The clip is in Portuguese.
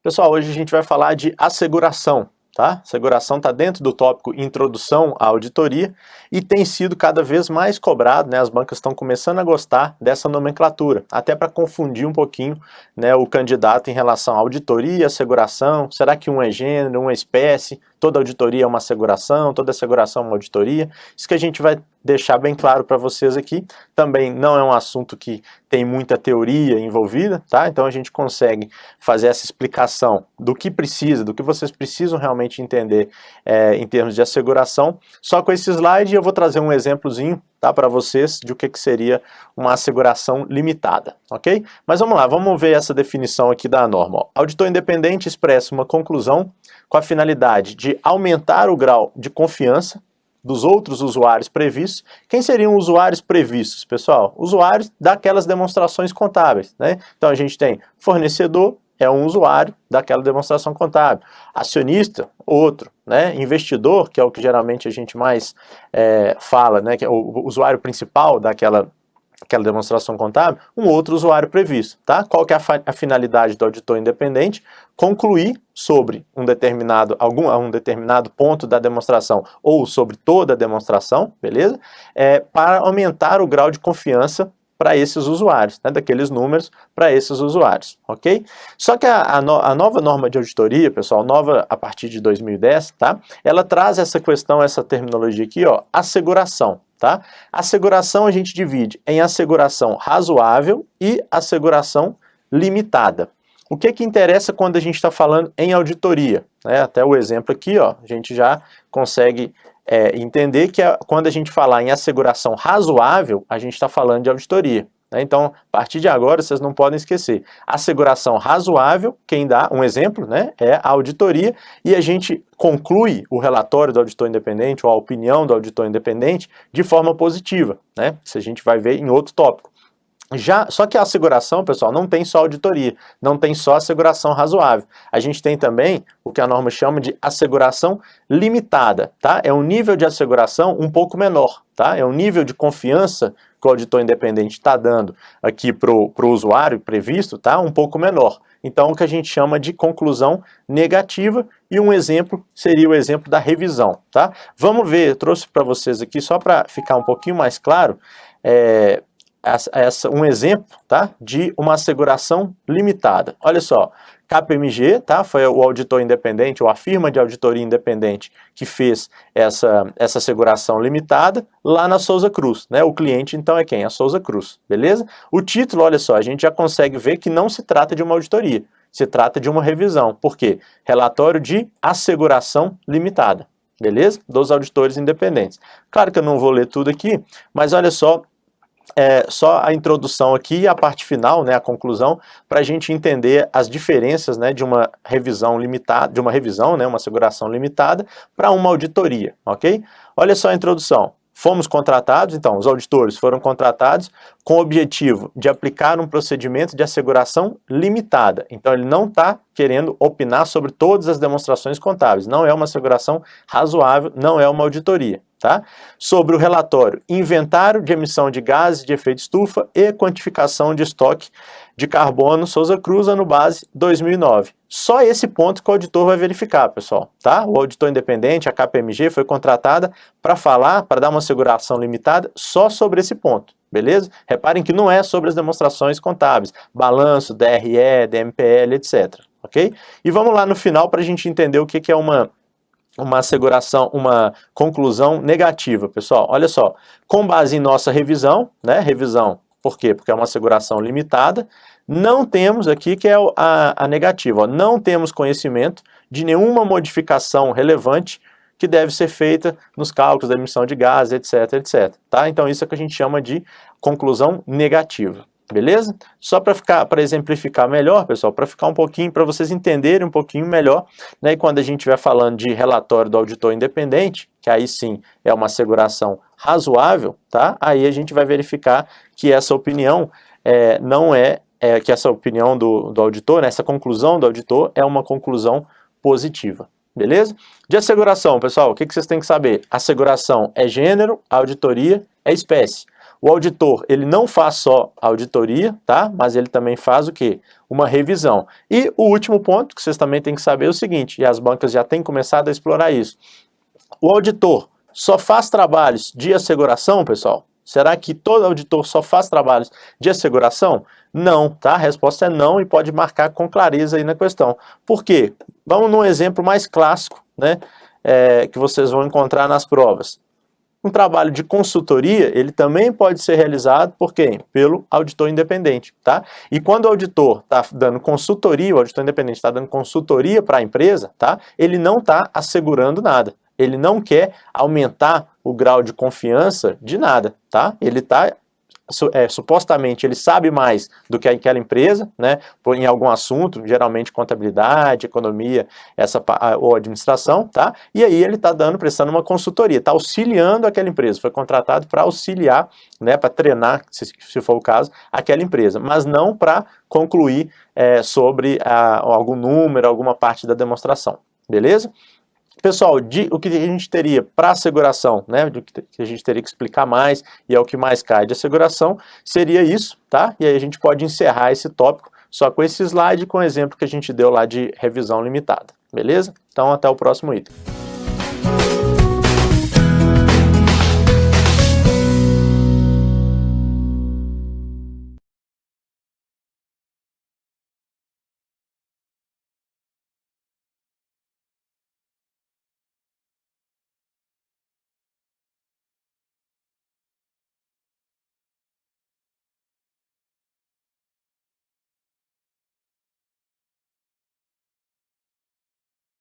Pessoal, hoje a gente vai falar de asseguração, tá? Asseguração está dentro do tópico Introdução à Auditoria e tem sido cada vez mais cobrado, né? As bancas estão começando a gostar dessa nomenclatura, até para confundir um pouquinho, né, o candidato em relação à auditoria e asseguração. Será que um é gênero, uma espécie? Toda auditoria é uma asseguração, toda asseguração é uma auditoria? Isso que a gente vai deixar bem claro para vocês aqui. Também não é um assunto que tem muita teoria envolvida, tá? Então a gente consegue fazer essa explicação do que precisa, do que vocês precisam realmente entender em termos de asseguração. Só com esse slide eu vou trazer um exemplozinho, tá, para vocês de o que seria uma asseguração limitada, ok? Mas vamos lá, vamos ver essa definição aqui da norma. Ó. Auditor independente expressa uma conclusão com a finalidade de aumentar o grau de confiança dos outros usuários previstos. Quem seriam usuários previstos, pessoal? Usuários daquelas demonstrações contábeis, né? Então a gente tem fornecedor, é um usuário daquela demonstração contábil. Acionista, outro, né? Investidor, que é o que geralmente a gente mais fala, né? Que é o usuário principal daquela demonstração contábil, um outro usuário previsto, tá? Qual que é a finalidade do auditor independente? Concluir sobre um determinado ponto da demonstração ou sobre toda a demonstração, beleza? Para aumentar o grau de confiança para esses usuários, né, daqueles números para esses usuários, ok? Só que a nova norma de auditoria, pessoal, nova a partir de 2010, tá? Ela traz essa questão, essa terminologia aqui, ó, asseguração, tá? Asseguração a gente divide em asseguração razoável e asseguração limitada. O que interessa quando a gente está falando em auditoria? Né? Até o exemplo aqui, ó, a gente já consegue entender que quando a gente falar em asseguração razoável, a gente está falando de auditoria. Né? Então, a partir de agora, vocês não podem esquecer. Asseguração razoável, quem dá um exemplo, né, é a auditoria, e a gente conclui o relatório do auditor independente ou a opinião do auditor independente de forma positiva. Né? Isso a gente vai ver em outro tópico. Só que a asseguração, pessoal, não tem só auditoria, não tem só asseguração razoável. A gente tem também o que a norma chama de asseguração limitada, tá? É um nível de asseguração um pouco menor, tá? É um nível de confiança que o auditor independente está dando aqui para o usuário previsto, tá? Um pouco menor. Então, o que a gente chama de conclusão negativa, e um exemplo seria o exemplo da revisão, tá? Vamos ver, eu trouxe para vocês aqui, só para ficar um pouquinho mais claro, um exemplo, tá, de uma asseguração limitada. Olha só, KPMG, tá, foi o auditor independente ou a firma de auditoria independente que fez essa asseguração limitada lá na Souza Cruz, né? O cliente então é quem? A Souza Cruz, beleza? O título, olha só, a gente já consegue ver que não se trata de uma auditoria, se trata de uma revisão. Por quê? Relatório de asseguração limitada, beleza? Dos auditores independentes. Claro que eu não vou ler tudo aqui, mas olha só, só a introdução aqui e a parte final, né, a conclusão, para a gente entender as diferenças, né, de uma revisão limitada, né, uma asseguração limitada para uma auditoria, ok? Olha só a introdução. Fomos contratados, então, os auditores foram contratados com o objetivo de aplicar um procedimento de asseguração limitada. Então, ele não está querendo opinar sobre todas as demonstrações contábeis. Não é uma asseguração razoável, não é uma auditoria. Tá? Sobre o relatório, inventário de emissão de gases de efeito estufa e quantificação de estoque de carbono Souza Cruz, ano base 2009. Só esse ponto que o auditor vai verificar, pessoal. Tá? O auditor independente, a KPMG, foi contratada para dar uma asseguração limitada só sobre esse ponto. Beleza? Reparem que não é sobre as demonstrações contábeis, balanço, DRE, DMPL, etc. Ok? E vamos lá no final para a gente entender o que é uma asseguração, uma conclusão negativa, pessoal. Olha só, com base em nossa revisão, né? Revisão, por quê? Porque é uma asseguração limitada. Não temos aqui, que é a negativa, ó, não temos conhecimento de nenhuma modificação relevante que deve ser feita nos cálculos da emissão de gases, etc, etc. Tá? Então isso é o que a gente chama de conclusão negativa. Beleza? Só para exemplificar melhor, pessoal, para ficar um pouquinho, para vocês entenderem um pouquinho melhor, né? E quando a gente estiver falando de relatório do auditor independente, que aí sim é uma asseguração razoável, tá? Aí a gente vai verificar que essa opinião que essa opinião do auditor, né? Essa conclusão do auditor é uma conclusão positiva. Beleza? De asseguração, pessoal, o que vocês têm que saber? Asseguração é gênero, auditoria é espécie. O auditor, ele não faz só auditoria, tá? Mas ele também faz o quê? Uma revisão. E o último ponto que vocês também têm que saber é o seguinte, e as bancas já têm começado a explorar isso. O auditor só faz trabalhos de asseguração, pessoal? Será que todo auditor só faz trabalhos de asseguração? Não, tá? A resposta é não e pode marcar com clareza aí na questão. Por quê? Vamos num exemplo mais clássico, né? Que vocês vão encontrar nas provas. Um trabalho de consultoria, ele também pode ser realizado por quem? Pelo auditor independente, tá? E quando o auditor está dando consultoria, o auditor independente está dando consultoria para a empresa, tá? Ele não está assegurando nada. Ele não quer aumentar o grau de confiança de nada, tá? Ele está, supostamente, ele sabe mais do que aquela empresa, né? Em algum assunto, geralmente contabilidade, economia, ou administração, tá? E aí ele está prestando uma consultoria, está auxiliando aquela empresa, foi contratado para auxiliar, né? Para treinar, se for o caso, aquela empresa, mas não para concluir sobre algum número, alguma parte da demonstração, beleza? Pessoal, o que a gente teria para asseguração, né, do que a gente teria que explicar mais, e é o que mais cai de asseguração, seria isso, tá? E aí a gente pode encerrar esse tópico só com esse slide, com o exemplo que a gente deu lá de revisão limitada, beleza? Então até o próximo item.